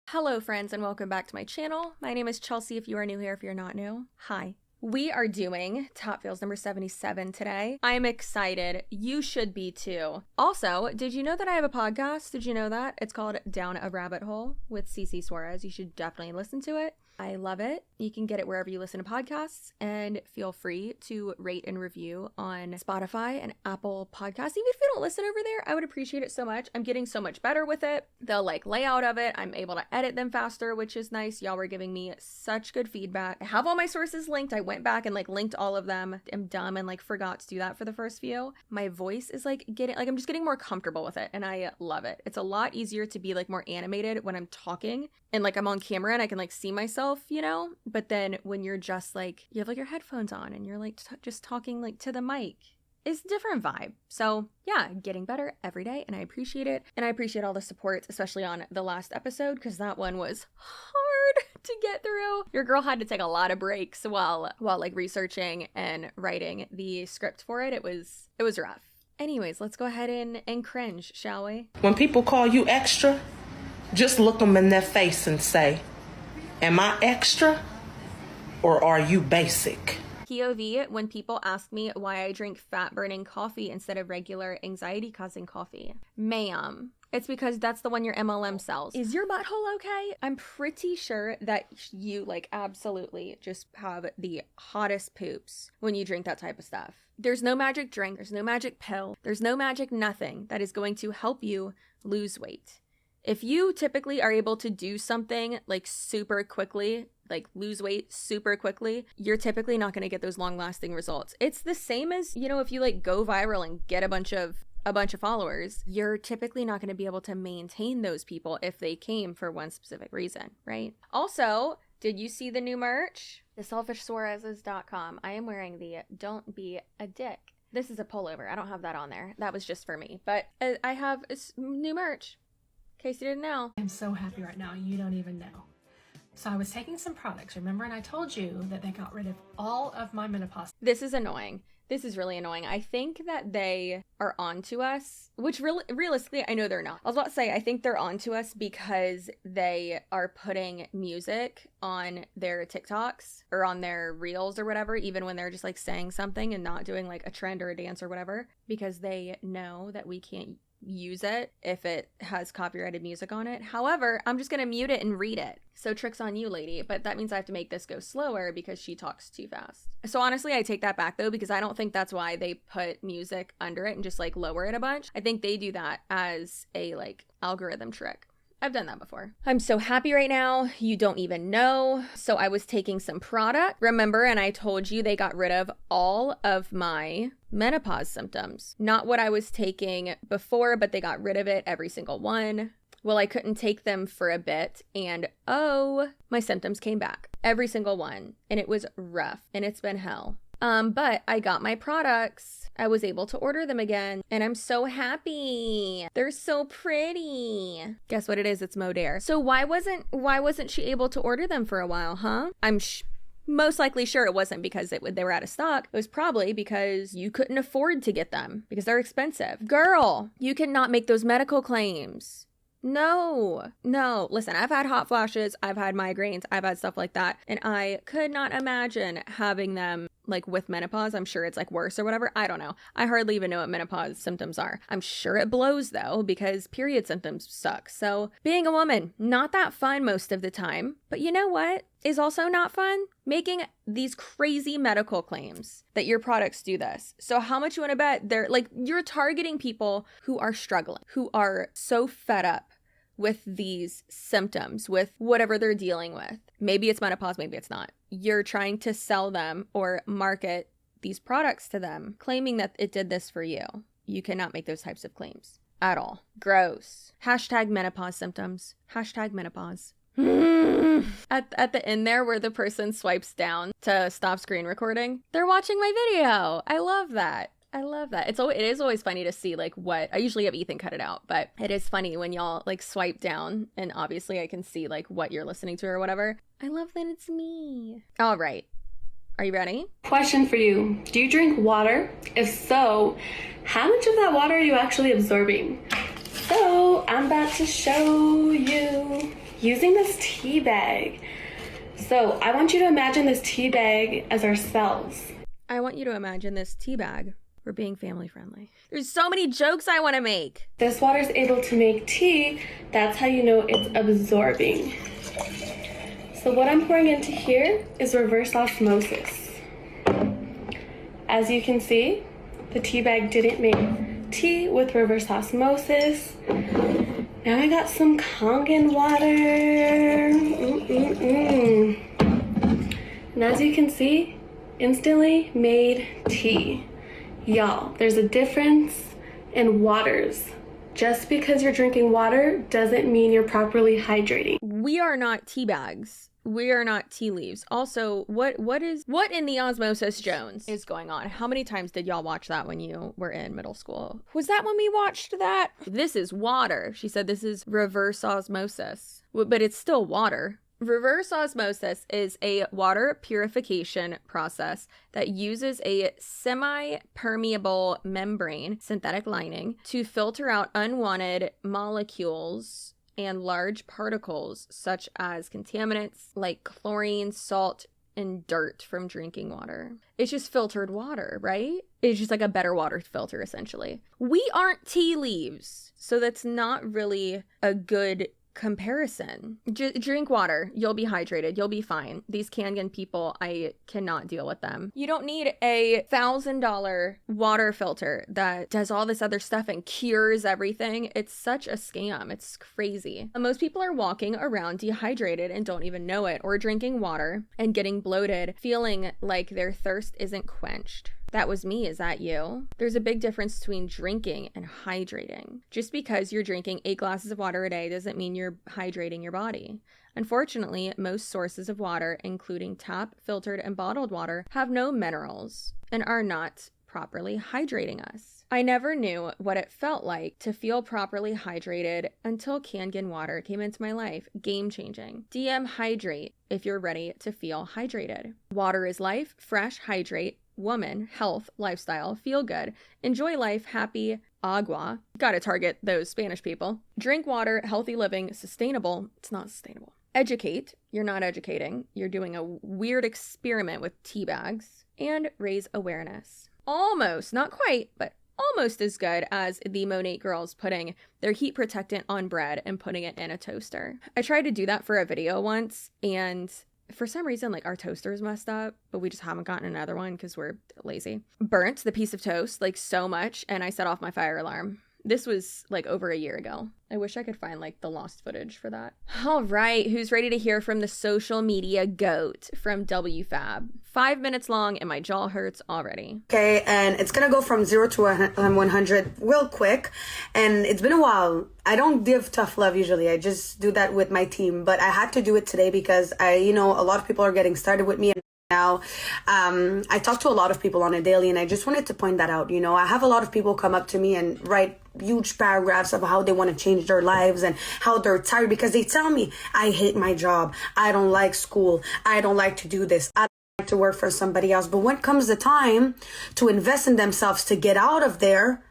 Hello friends and welcome back to my channel. My name is Chelsea if you are new here, if you're not new. Hi. We are doing Top Fails number 77 today. I'm excited. You should be too. Also, did you know that I have a podcast? Did you know that? It's called Down a Rabbit Hole with CCsuarez. You should definitely listen to it. I love it. You can get it wherever you listen to podcasts, and feel free to rate and review on Spotify and Apple Podcasts. Even if you don't listen over there, I would appreciate it so much. I'm getting so much better with it. The layout of it, I'm able to edit them faster, which is nice. Y'all were giving me such good feedback. I have all my sources linked. I went back and linked all of them. I'm dumb and forgot to do that for the first few. My voice is getting I'm just getting more comfortable with it, and I love it. It's a lot easier to be more animated when I'm talking and I'm on camera and I can see myself, you know. But then when you're just you have your headphones on and you're just talking to the mic, it's a different vibe. So yeah, getting better every day, and I appreciate it. And I appreciate all the support, especially on the last episode, because that one was hard to get through. Your girl had to take a lot of breaks while researching and writing the script for it. It was rough. Anyways, let's go ahead and cringe, shall we? When people call you extra, just look them in their face and say, am I extra or are you basic? POV, when people ask me why I drink fat-burning coffee instead of regular anxiety-causing coffee. Ma'am, it's because that's the one your MLM sells. Is your butthole okay? I'm pretty sure that you absolutely just have the hottest poops when you drink that type of stuff. There's no magic drink, there's no magic pill, there's no magic nothing that is going to help you lose weight. If you typically are able to do something super quickly, lose weight super quickly, you're typically not going to get those long-lasting results. It's the same as, if you go viral and get a bunch of followers, you're typically not going to be able to maintain those people if they came for one specific reason, right? Also, did you see the new merch? TheSelfishSuarezes.com. I am wearing the Don't Be a Dick. This is a pullover. I don't have that on there. That was just for me. But I have new merch. In case you didn't know. I'm so happy right now, you don't even know. So I was taking some products, remember, and I told you that they got rid of all of my menopause. This is annoying. This is really annoying. I think that they are onto us, which realistically, I know they're not. I was about to say, I think they're onto us because they are putting music on their TikToks or on their reels or whatever, even when they're just saying something and not doing a trend or a dance or whatever, because they know that we can't use it if it has copyrighted music on it. However, I'm just gonna mute it and read it. So trick's on you, lady. But that means I have to make this go slower because she talks too fast. So honestly, I take that back though, because I don't think that's why they put music under it and just lower it a bunch. I think they do that as a algorithm trick. I've done that before. I'm so happy right now. You don't even know. So I was taking some product. Remember, and I told you they got rid of all of my menopause symptoms. Not what I was taking before, but they got rid of it, every single one. Well, I couldn't take them for a bit, and my symptoms came back. Every single one. And it was rough, and it's been hell. But I got my products. I was able to order them again, and I'm so happy. They're so pretty. Guess what it is? It's Modere. So why wasn't she able to order them for a while, huh? I'm most likely sure it wasn't because they were out of stock. It was probably because you couldn't afford to get them because they're expensive. Girl, you cannot make those medical claims. No. Listen, I've had hot flashes, I've had migraines, I've had stuff like that, and I could not imagine having them with menopause. I'm sure it's worse or whatever. I don't know. I hardly even know what menopause symptoms are. I'm sure it blows though, because period symptoms suck. So being a woman, not that fun most of the time. But you know what is also not fun? Making these crazy medical claims that your products do this. So how much you want to bet they're you're targeting people who are struggling, who are so fed up with these symptoms, with whatever they're dealing with. Maybe it's menopause, maybe it's not. You're trying to sell them or market these products to them, claiming that it did this for you. You cannot make those types of claims at all. Gross. Hashtag menopause symptoms. Hashtag menopause. At the end there where the person swipes down to stop screen recording, they're watching my video. I love that. It is always funny to see what I usually have Ethan cut it out, but it is funny when y'all swipe down and obviously I can see what you're listening to or whatever. I love that it's me. All right. Are you ready? Question for you. Do you drink water? If so, how much of that water are you actually absorbing? So I'm about to show you. using this tea bag. So I want you to imagine this tea bag as ourselves. I want you to imagine this tea bag. We're being family friendly. There's so many jokes I want to make. This water is able to make tea. That's how you know it's absorbing. So what I'm pouring into here is reverse osmosis. As you can see, the tea bag didn't make tea with reverse osmosis. Now I got some Kangen water. And as you can see, instantly made tea. Y'all, there's a difference in waters. Just because you're drinking water doesn't mean you're properly hydrating. We are not tea bags. We are not tea leaves. Also, what in the Osmosis Jones is going on? How many times did y'all watch that when you were in middle school? Was that when we watched that? This is water. She said this is reverse osmosis, but it's still water. Reverse osmosis is a water purification process that uses a semi-permeable membrane, synthetic lining, to filter out unwanted molecules and large particles such as contaminants like chlorine, salt, and dirt from drinking water. It's just filtered water, right? It's just like a better water filter, essentially. We aren't tea leaves, so that's not really a good comparison. Drink water. You'll be hydrated. You'll be fine. These Kangen people, I cannot deal with them. You don't need a $1,000 water filter that does all this other stuff and cures everything. It's such a scam. It's crazy. Most people are walking around dehydrated and don't even know it, or drinking water and getting bloated, feeling like their thirst isn't quenched. That was me. Is that you? There's a big difference between drinking and hydrating. Just because you're drinking 8 glasses of water a day doesn't mean you're hydrating your body. Unfortunately, most sources of water, including tap, filtered, and bottled water, have no minerals and are not properly hydrating us. I never knew what it felt like to feel properly hydrated until Kangen water came into my life. Game changing. DM hydrate if you're ready to feel hydrated. Water is life. Fresh, hydrate. Woman, health, lifestyle, feel good, enjoy life, happy, agua. Gotta target those Spanish people. Drink water, healthy living, sustainable. It's not sustainable. Educate. You're not educating. You're doing a weird experiment with tea bags. And raise awareness. Almost, not quite, but almost as good as the Monate girls putting their heat protectant on bread and putting it in a toaster. I tried to do that for a video once, and for some reason, like, our toaster is messed up, but we just haven't gotten another one because we're lazy. Burnt the piece of toast, like, so much, and I set off my fire alarm. This was, like, over a year ago. I wish I could find, like, the lost footage for that. All right, who's ready to hear from the social media goat from WFAB? 5 minutes long, and my jaw hurts already. Okay, and it's gonna go from 0 to 100 real quick, and it's been a while. I don't give tough love usually. I just do that with my team, but I had to do it today because a lot of people are getting started with me now. I talk to a lot of people on a daily, and I just wanted to point that out. I have a lot of people come up to me and write huge paragraphs of how they want to change their lives and how they're tired because they tell me, I hate my job. I don't like school. I don't like to do this. I don't like to work for somebody else. But when comes the time to invest in themselves to get out of there,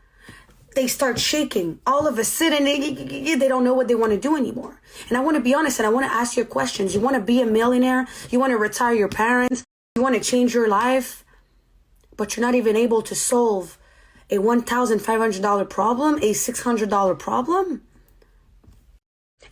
they start shaking. All of a sudden, they don't know what they want to do anymore. And I want to be honest, and I want to ask you questions. You want to be a millionaire? You want to retire your parents? You want to change your life? But you're not even able to solve a $1,500 problem, a $600 problem?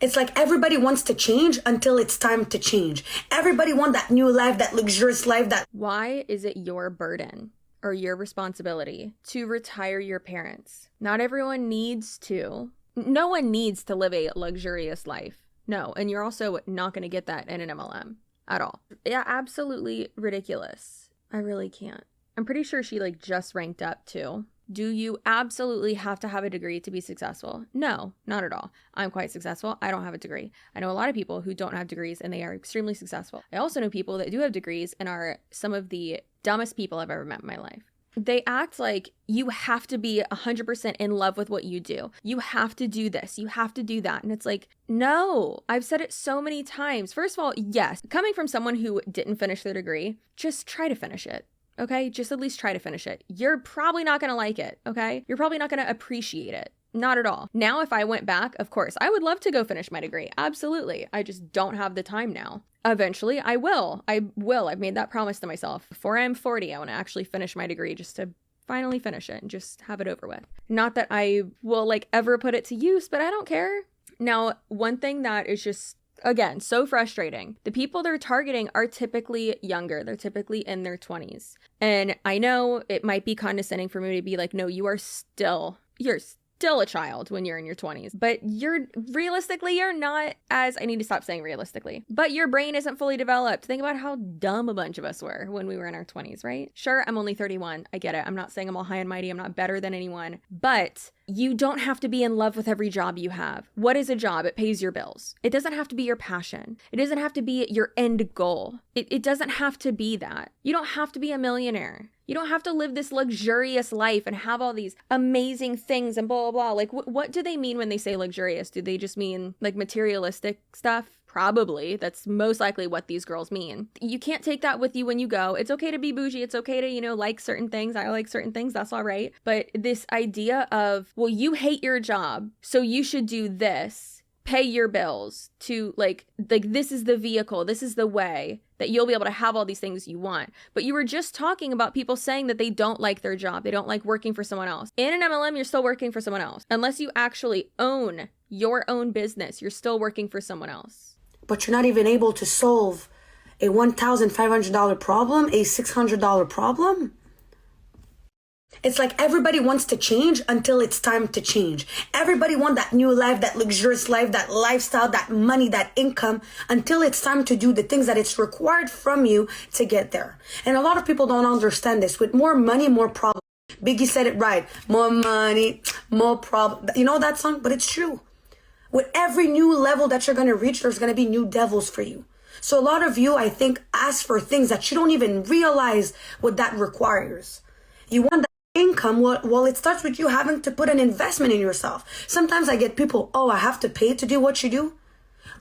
It's like everybody wants to change until it's time to change. Everybody wants that new life, that luxurious life. Why is it your burden or your responsibility to retire your parents? Not everyone needs to. No one needs to live a luxurious life. No, and you're also not going to get that in an MLM at all. Yeah, absolutely ridiculous. I really can't. I'm pretty sure she just ranked up too. Do you absolutely have to have a degree to be successful? No, not at all. I'm quite successful. I don't have a degree. I know a lot of people who don't have degrees and they are extremely successful. I also know people that do have degrees and are some of the dumbest people I've ever met in my life. They act like you have to be 100% in love with what you do. You have to do this. You have to do that. And it's like, no, I've said it so many times. First of all, yes, coming from someone who didn't finish their degree, just try to finish it. Okay, just at least try to finish it. You're probably not going to like it, okay? You're probably not going to appreciate it. Not at all. Now, if I went back, of course, I would love to go finish my degree. Absolutely. I just don't have the time now. Eventually, I will. I've made that promise to myself. Before I'm 40, I want to actually finish my degree just to finally finish it and just have it over with. Not that I will like ever put it to use, but I don't care. Now, one thing that is just, again, so frustrating. The people they're targeting are typically younger. They're typically in their 20s. And I know it might be condescending for me to be like, no, you're still a child when you're in your 20s, but you're not, as I need to stop saying realistically, but your brain isn't fully developed. Think about how dumb a bunch of us were when we were in our 20s, right? Sure, I'm only 31. I get it. I'm not saying I'm all high and mighty. I'm not better than anyone, but you don't have to be in love with every job you have. What is a job? It pays your bills. It doesn't have to be your passion. It doesn't have to be your end goal. It doesn't have to be that. You don't have to be a millionaire. You don't have to live this luxurious life and have all these amazing things and blah, blah, blah. Like, what do they mean when they say luxurious? Do they just mean like materialistic stuff? Probably. That's most likely what these girls mean. You can't take that with you when you go. It's okay to be bougie. It's okay to, like certain things. I like certain things. That's all right. But this idea of, well, you hate your job, so you should do this, pay your bills to like this is the vehicle. This is the way that you'll be able to have all these things you want. But you were just talking about people saying that they don't like their job. They don't like working for someone else. In an MLM, you're still working for someone else. Unless you actually own your own business, you're still working for someone else. But you're not even able to solve a $1,500 problem, a $600 problem. It's like everybody wants to change until it's time to change. Everybody wants that new life, that luxurious life, that lifestyle, that money, that income, until it's time to do the things that it's required from you to get there. And a lot of people don't understand this. With more money, more problems. Biggie said it right. More money, more problem. You know that song? But it's true. With every new level that you're going to reach, there's going to be new devils for you. So a lot of you, I think, ask for things that you don't even realize what that requires. You want that income, well, it starts with you having to put an investment in yourself. Sometimes I get people, oh, I have to pay to do what you do?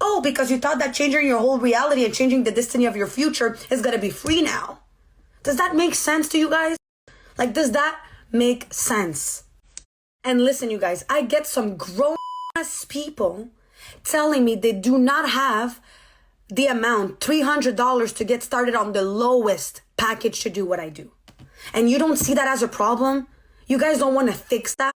Oh, because you thought that changing your whole reality and changing the destiny of your future is going to be free now. Does that make sense to you guys? Like, does that make sense? And listen, you guys, I get some grown people telling me they do not have the amount, $300 to get started on the lowest package to do what I do. And you don't see that as a problem? You guys don't want to fix that?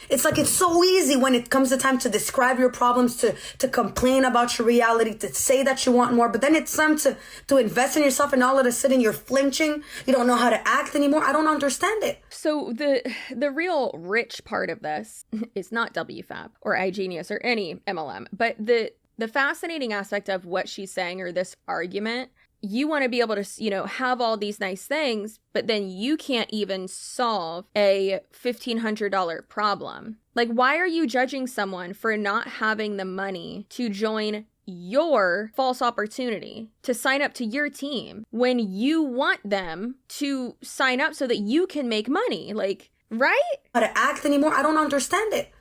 It's like it's so easy when it comes to time to describe your problems, to complain about your reality, to say that you want more, but then it's time to invest in yourself and all of a sudden you're flinching. You don't know how to act anymore. I don't understand it. So the real rich part of this is not WFAB or iGenius or any MLM, but the fascinating aspect of what she's saying or this argument, you want to be able to, have all these nice things, but then you can't even solve a $1,500 problem. Like, why are you judging someone for not having the money to join your false opportunity, to sign up to your team, when you want them to sign up so that you can make money? Like, right? How to act anymore? I don't understand it.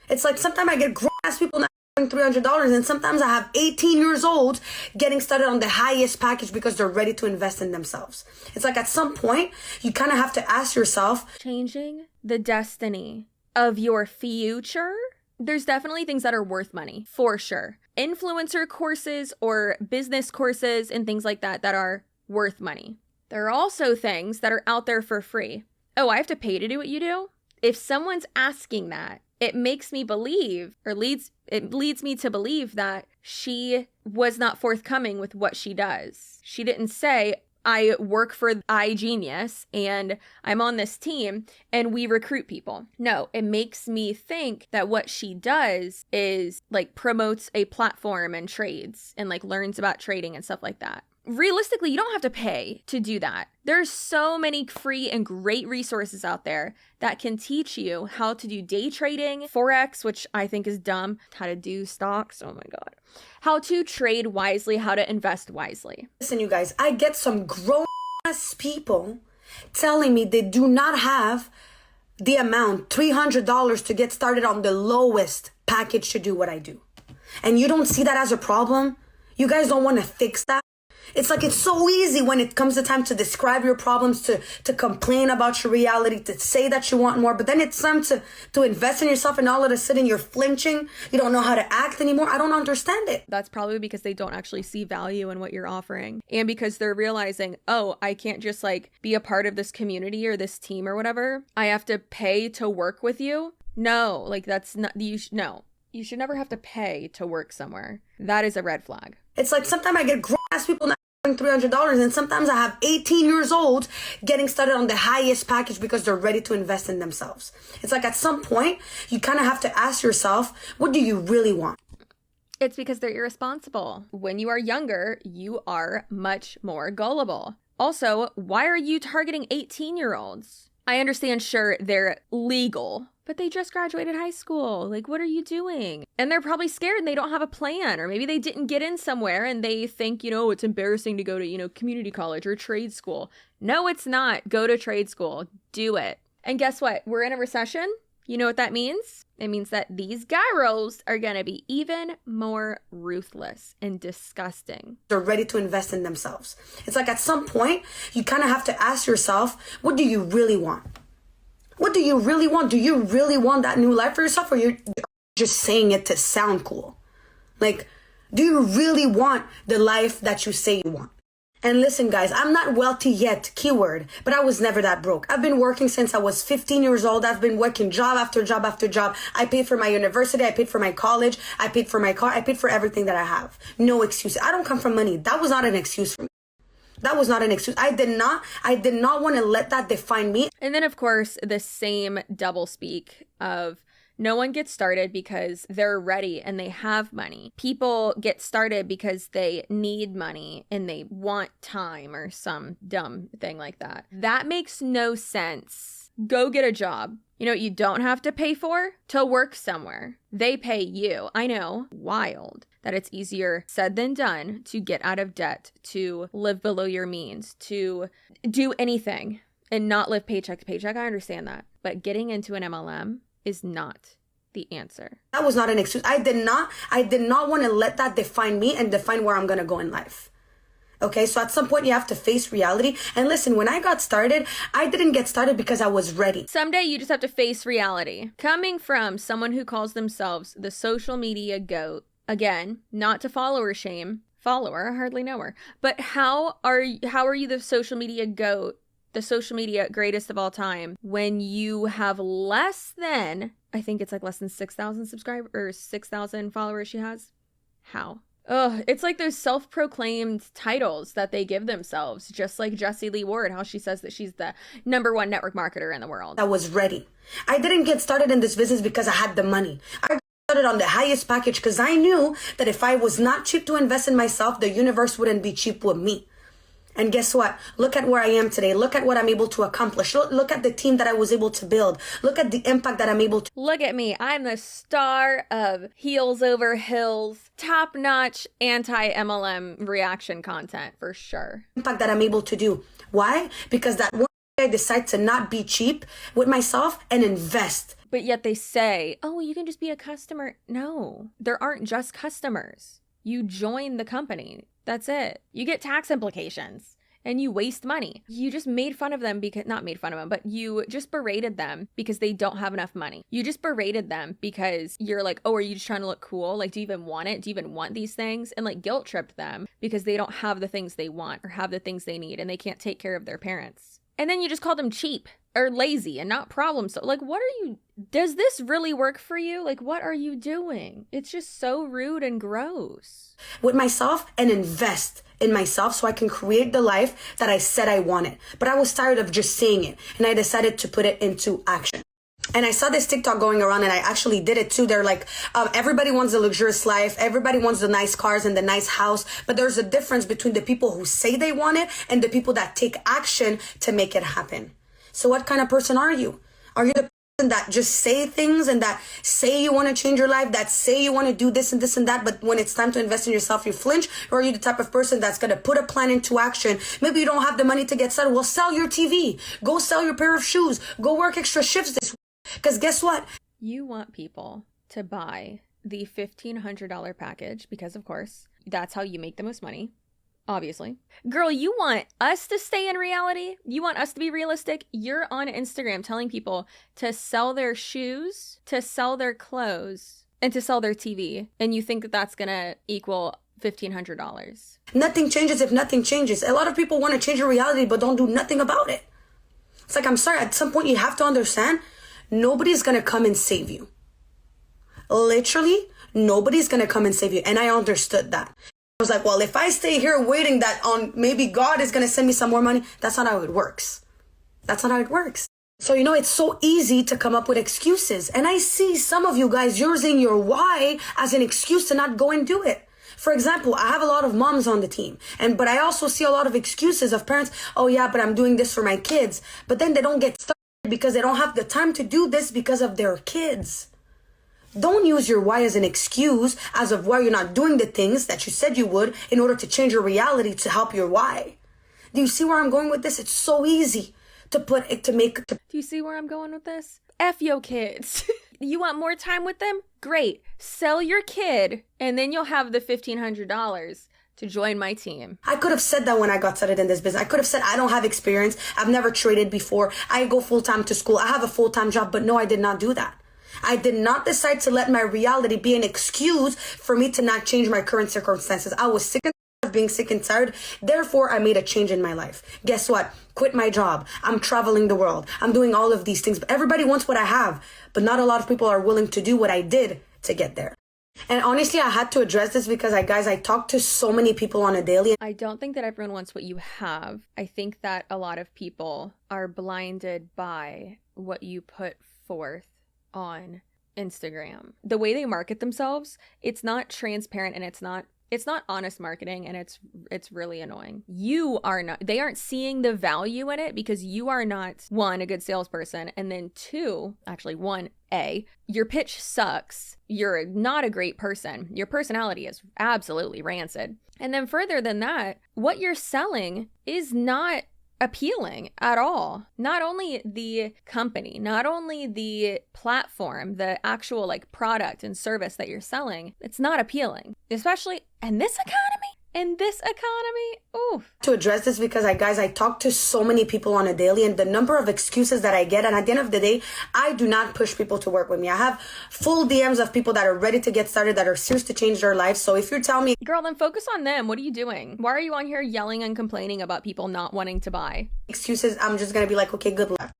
It's like sometimes I get grown-ass people not $300, and sometimes I have 18 years old getting started on the highest package because they're ready to invest in themselves. It's like at some point you kind of have to ask yourself, changing the destiny of your future. There's definitely things that are worth money, for sure. Influencer courses or business courses and things like that are worth money. There are also things that are out there for free. Oh, I have to pay to do what you do? If someone's asking that, it makes me believe, or leads me to believe that she was not forthcoming with what she does. She didn't say, I work for iGenius and I'm on this team and we recruit people. No, it makes me think that what she does is like promotes a platform and trades and like learns about trading and stuff like that. Realistically, you don't have to pay to do that. There's so many free and great resources out there that can teach you how to do day trading, Forex, which I think is dumb, how to do stocks, oh my God, how to trade wisely, how to invest wisely. Listen, you guys, I get some grown-ass people telling me they do not have the amount, $300 to get started on the lowest package to do what I do. And you don't see that as a problem? You guys don't want to fix that? It's like it's so easy when it comes to time to describe your problems, to complain about your reality, to say that you want more. But then it's time to invest in yourself, and all of a sudden you're flinching. You don't know how to act anymore. I don't understand it. That's probably because they don't actually see value in what you're offering. And because they're realizing, oh, I can't just like be a part of this community or this team or whatever. I have to pay to work with you. No, like that's not, no. You should never have to pay to work somewhere. That is a red flag. It's like sometimes I get grown-ass people not having $300, and sometimes I have 18 years old getting started on the highest package because they're ready to invest in themselves. It's like at some point, you kind of have to ask yourself, what do you really want? It's because they're irresponsible. When you are younger, you are much more gullible. Also, why are you targeting 18-year-olds? I understand, sure, they're legal, but they just graduated high school. Like, what are you doing? And they're probably scared and they don't have a plan. Or maybe they didn't get in somewhere and they think, it's embarrassing to go to, community college or trade school. No, it's not. Go to trade school. Do it. And guess what? We're in a recession. You know what that means? It means that these gyros are going to be even more ruthless and disgusting. They're ready to invest in themselves. It's like at some point, you kind of have to ask yourself, what do you really want? What do you really want? Do you really want that new life for yourself, or you're just saying it to sound cool? Like, do you really want the life that you say you want? And listen, guys, I'm not wealthy yet, keyword, but I was never that broke. I've been working since I was 15 years old. I've been working job after job after job. I paid for my university. I paid for my college. I paid for my car. I paid for everything that I have. No excuse. I don't come from money. That was not an excuse for me. That was not an excuse. I did not want to let that define me. And then, of course, the same doublespeak of no one gets started because they're ready and they have money. People get started because they need money and they want time or some dumb thing like that. That makes no sense. Go get a job. You know what you don't have to pay for? To work somewhere. They pay you. I know. Wild. That it's easier said than done to get out of debt, to live below your means, to do anything and not live paycheck to paycheck. I understand that. But getting into an MLM is not the answer. That was not an excuse. I did not want to let that define me and define where I'm going to go in life. Okay, so at some point you have to face reality. And listen, when I got started, I didn't get started because I was ready. Someday you just have to face reality. Coming from someone who calls themselves the social media goat, again, not to follower shame. Follower, I hardly know her. But how are you the social media goat, the social media greatest of all time, when you have less than, I think it's like less than 6,000 subscribers or 6,000 followers she has? How? Ugh, it's like those self-proclaimed titles that they give themselves, just like Jessie Lee Ward, how she says that she's the #1 network marketer in the world. I was ready. I didn't get started in this business because I had the money. I started on the highest package because I knew that if I was not cheap to invest in myself, the universe wouldn't be cheap with me. And guess what? Look at where I am today. Look at what I'm able to accomplish. Look at the team that I was able to build. Look at the impact that I'm able to. Look at me. I'm the star of Heels Over Hills, top-notch anti-MLM reaction content for sure. Impact that I'm able to do. Why? Because that one day I decide to not be cheap with myself and invest. But yet they say, oh, you can just be a customer. No, there aren't just customers. You join the company. That's it. You get tax implications and you waste money. You just made fun of them because, not made fun of them, but you just berated them because they don't have enough money. You just berated them because you're like, oh, are you just trying to look cool? Like, do you even want it? Do you even want these things? And like guilt tripped them because they don't have the things they want or have the things they need and they can't take care of their parents. And then you just call them cheap or lazy and not problem. So like, what are you, does this really work for you? Like, what are you doing? It's just so rude and gross. With myself and invest in myself so I can create the life that I said I wanted. But I was tired of just saying it and I decided to put it into action. And I saw this TikTok going around and I actually did it too. They're like, everybody wants a luxurious life. Everybody wants the nice cars and the nice house. But there's a difference between the people who say they want it and the people that take action to make it happen. So what kind of person are you? Are you the person that just say things and that say you want to change your life, that say you want to do this and this and that, but when it's time to invest in yourself, you flinch? Or are you the type of person that's going to put a plan into action? Maybe you don't have the money to get started. Well, sell your TV. Go sell your pair of shoes. Go work extra shifts this week. Because guess what? You want people to buy the $1,500 package because, of course, that's how you make the most money. obviously. Girl, you want us to stay in reality? You want us to be realistic? You're on Instagram telling people to sell their shoes, to sell their clothes, and to sell their TV. And you think that that's going to equal $1,500. Nothing changes if nothing changes. A lot of people want to change your reality, but don't do nothing about it. It's like, I'm sorry, at some point you have to understand, nobody's going to come and save you. Literally, nobody's going to come and save you. And I understood that. I was like, well, if I stay here waiting that on maybe God is going to send me some more money, that's not how it works. That's not how it works. So, you know, it's so easy to come up with excuses. And I see some of you guys using your why as an excuse to not go and do it. For example, I have a lot of moms on the team, but I also see a lot of excuses of parents. Oh yeah, but I'm doing this for my kids. But then they don't get started because they don't have the time to do this because of their kids. Don't use your why as an excuse as of why you're not doing the things that you said you would in order to change your reality to help your why. Do you see where I'm going with this? It's so easy to Do you see where I'm going with this? F your kids. You want more time with them? Great. Sell your kid and then you'll have the $1,500 to join my team. I could have said that when I got started in this business. I could have said, I don't have experience. I've never traded before. I go full-time to school. I have a full-time job. But no, I did not do that. I did not decide to let my reality be an excuse for me to not change my current circumstances. I was sick of being sick and tired. Therefore, I made a change in my life. Guess what? Quit my job. I'm traveling the world. I'm doing all of these things. But everybody wants what I have. But not a lot of people are willing to do what I did to get there. And honestly, I had to address this because I talk to so many people on a daily. I don't think that everyone wants what you have. I think that a lot of people are blinded by what you put forth on Instagram. The way they market themselves, it's not transparent and it's not honest marketing, and it's really annoying. They aren't seeing the value in it because you are not, one, a good salesperson, and then two, actually one, your pitch sucks. You're not a great person. Your personality is absolutely rancid. And then further than that, what you're selling is not appealing at all. Not only the company, not only the platform, the actual like product and service that you're selling, it's not appealing, especially in this economy. Oof. To address this because I talk to so many people on a daily, and the number of excuses that I get, and at the end of the day, I do not push people to work with me. I have full DMs of people that are ready to get started, that are serious to change their lives. So if you're telling me, girl, then focus on them. What are you doing? Why are you on here yelling and complaining about people not wanting to buy? Excuses, I'm just gonna be like, okay, good luck.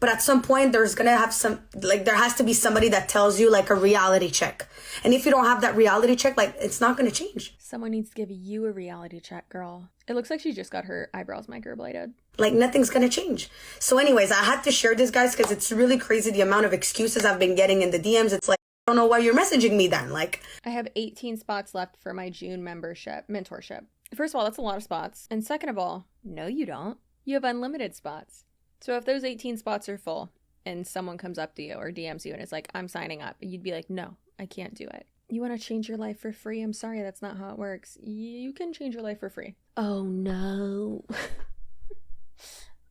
But at some point, there has to be somebody that tells you like a reality check. And if you don't have that reality check, like, it's not going to change. Someone needs to give you a reality check, girl. It looks like she just got her eyebrows microbladed. Like, nothing's going to change. So anyways, I had to share this, guys, because it's really crazy the amount of excuses I've been getting in the DMs. It's like, I don't know why you're messaging me then. Like, I have 18 spots left for my June mentorship. First of all, that's a lot of spots. And second of all, no, you don't. You have unlimited spots. So if those 18 spots are full and someone comes up to you or DMs you and is like, I'm signing up, you'd be like, no, I can't do it. You want to change your life for free? I'm sorry, that's not how it works. You can change your life for free. Oh no.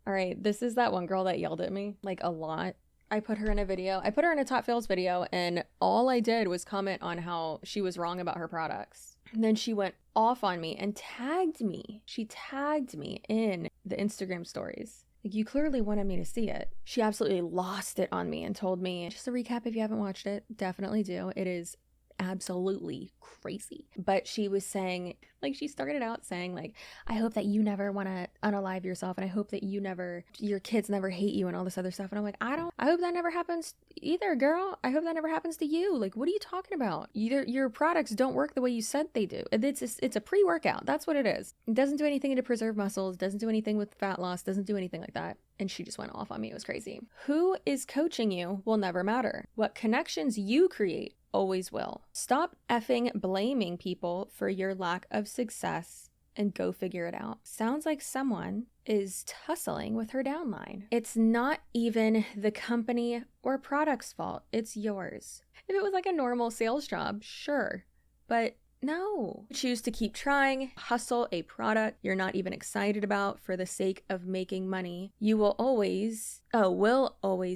All right, this is that one girl that yelled at me like a lot. I put her in a top fails video, and all I did was comment on how she was wrong about her products. And then she went off on me and tagged me. She tagged me in the Instagram stories. Like, you clearly wanted me to see it. She absolutely lost it on me and told me, just a recap if you haven't watched it, definitely do. It is absolutely crazy. But she was saying, like, she started out saying, like, I hope that you never want to unalive yourself, and I hope that your kids never hate you and all this other stuff. And I'm like, I hope that never happens either, girl. I hope that never happens to you. Like, what are you talking about? Your products don't work the way you said they do. It's a pre-workout. That's what it is. It doesn't do anything to preserve muscles, doesn't do anything with fat loss, doesn't do anything like that. And she just went off on me. It was crazy. Who is coaching you will never matter. What connections you create always will. Stop effing blaming people for your lack of success and go figure it out. Sounds like someone is tussling with her downline. It's not even the company or product's fault. It's yours. If it was like a normal sales job, sure. But no. Choose to keep trying, hustle a product you're not even excited about for the sake of making money. You will always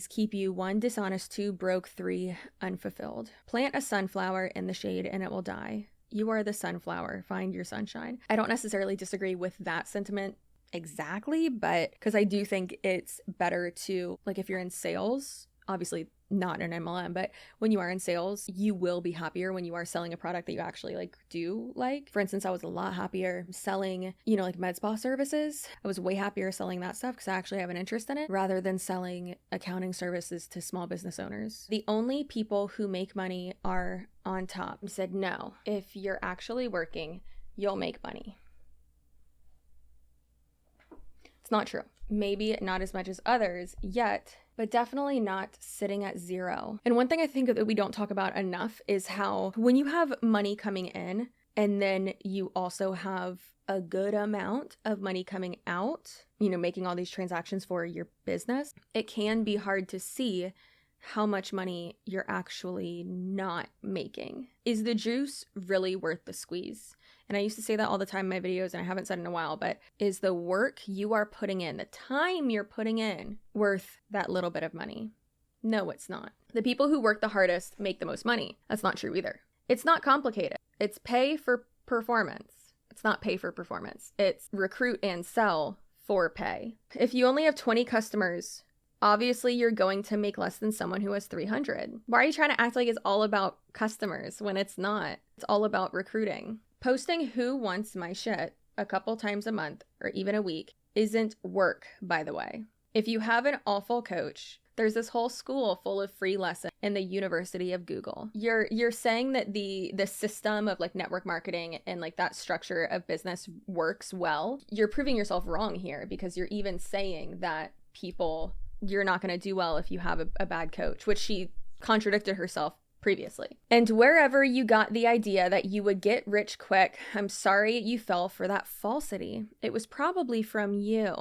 keep you 1, dishonest, 2, broke, 3, unfulfilled. Plant a sunflower in the shade and it will die. You are the sunflower. Find your sunshine. I don't necessarily disagree with that sentiment exactly, but because I do think it's better to, like, if you're in sales, obviously not an MLM, but when you are in sales, you will be happier when you are selling a product that you actually do like. For instance, I was a lot happier selling, like med spa services. I was way happier selling that stuff because I actually have an interest in it rather than selling accounting services to small business owners. The only people who make money are on top. I said, no, if you're actually working, you'll make money. It's not true. Maybe not as much as others yet, but definitely not sitting at zero. And one thing I think that we don't talk about enough is how when you have money coming in and then you also have a good amount of money coming out, making all these transactions for your business, it can be hard to see how much money you're actually not making. Is the juice really worth the squeeze? And I used to say that all the time in my videos, and I haven't said it in a while, but is the work you are putting in, the time you're putting in, worth that little bit of money? No, it's not. The people who work the hardest make the most money. That's not true either. It's not complicated. It's pay for performance. It's not pay for performance. It's recruit and sell for pay. If you only have 20 customers, obviously you're going to make less than someone who has 300. Why are you trying to act like it's all about customers when it's not? It's all about recruiting. Posting who wants my shit a couple times a month or even a week isn't work, by the way. If you have an awful coach, there's this whole school full of free lessons in the University of Google. You're saying that the system of network marketing and that structure of business works well. You're proving yourself wrong here because you're even saying that you're not going to do well if you have a bad coach, which she contradicted herself previously. And wherever you got the idea that you would get rich quick, I'm sorry you fell for that falsity. It was probably from you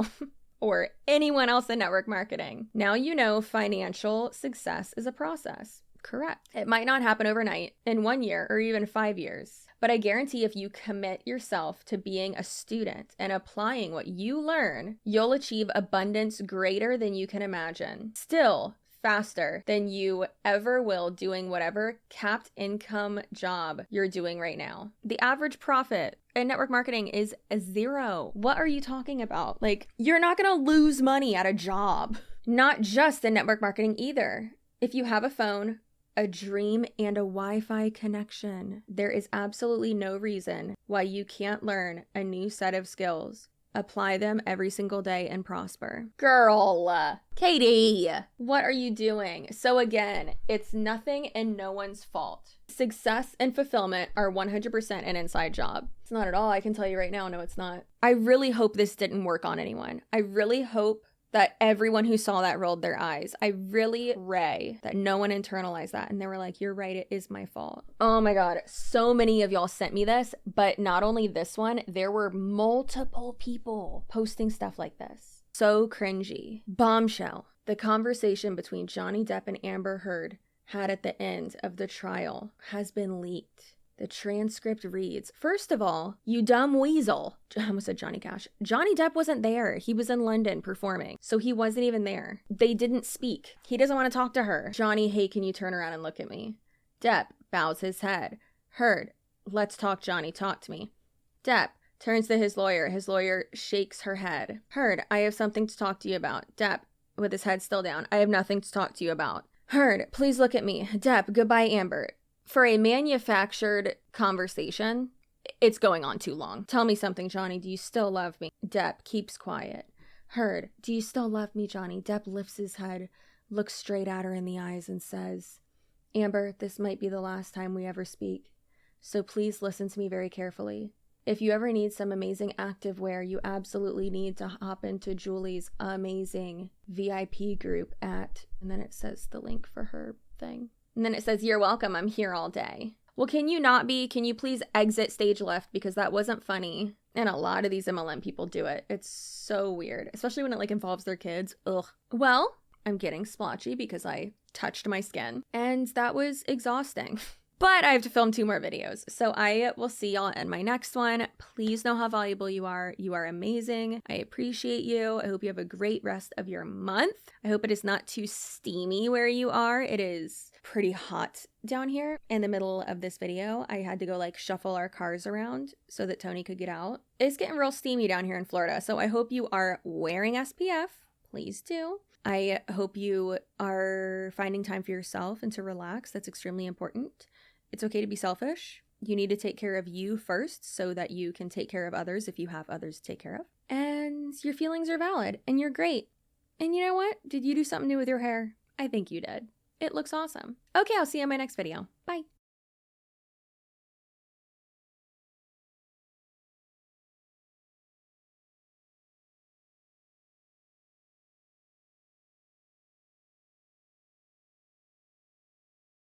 or anyone else in network marketing. Now you know financial success is a process. Correct. It might not happen overnight, in 1 year or even 5 years. But I guarantee if you commit yourself to being a student and applying what you learn, you'll achieve abundance greater than you can imagine. Still, faster than you ever will doing whatever capped income job you're doing right now. The average profit in network marketing is 0. What are you talking about? You're not going to lose money at a job. Not just in network marketing either. If you have a phone, a dream, and a Wi-Fi connection, there is absolutely no reason why you can't learn a new set of skills. Apply them every single day and prosper. Girl, Katie, what are you doing? So again, it's nothing and no one's fault. Success and fulfillment are 100% an inside job. It's not at all. I can tell you right now, no, it's not. I really hope this didn't work on anyone. I really hope that everyone who saw that rolled their eyes. I really pray that no one internalized that and they were like, you're right, it is my fault. Oh my God, so many of y'all sent me this, but not only this one, there were multiple people posting stuff like this. So cringy. Bombshell. The conversation between Johnny Depp and Amber Heard had at the end of the trial has been leaked. The transcript reads, first of all, you dumb weasel. I almost said Johnny Cash. Johnny Depp wasn't there. He was in London performing, so he wasn't even there. They didn't speak. He doesn't want to talk to her. Johnny, hey, can you turn around and look at me? Depp bows his head. Heard, let's talk, Johnny, talk to me. Depp turns to his lawyer. His lawyer shakes her head. Heard, I have something to talk to you about. Depp, with his head still down, I have nothing to talk to you about. Heard, please look at me. Depp, goodbye, Amber. For a manufactured conversation, it's going on too long. Tell me something, Johnny. Do you still love me? Depp keeps quiet. Heard, do you still love me, Johnny? Depp lifts his head, looks straight at her in the eyes and says, Amber, this might be the last time we ever speak. So please listen to me very carefully. If you ever need some amazing activewear, you absolutely need to hop into Julie's amazing VIP group at, and then it says the link for her thing. And then it says, you're welcome, I'm here all day. Well, can you please exit stage left because that wasn't funny? And a lot of these MLM people do it. It's so weird, especially when it involves their kids. Ugh. Well, I'm getting splotchy because I touched my skin and that was exhausting. But I have to film 2 more videos. So I will see y'all in my next one. Please know how valuable you are. You are amazing. I appreciate you. I hope you have a great rest of your month. I hope it is not too steamy where you are. It is pretty hot down here. In the middle of this video, I had to go like shuffle our cars around so that Tony could get out. It's getting real steamy down here in Florida. So I hope you are wearing SPF. Please do. I hope you are finding time for yourself and to relax. That's extremely important. It's okay to be selfish. You need to take care of you first so that you can take care of others if you have others to take care of. And your feelings are valid and you're great. And you know what? Did you do something new with your hair? I think you did. It looks awesome. Okay, I'll see you in my next video. Bye.